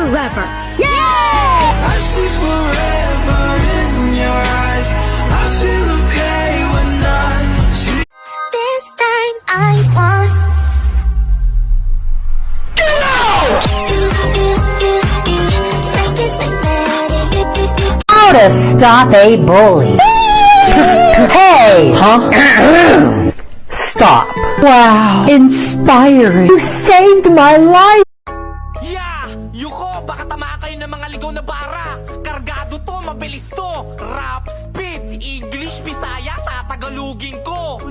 forever. I see forever in your eyes. I feel okay when I see. This time I want. How to stop a bully. Hey! Huh? Stop. Wow. Inspiring. You saved my life. Yeah! Yuko! Baka tama kayo ng mga ligaw na bara! Kargado to! Mabilis to! Rap, speed, English, Bisaya, tatagalugin ko!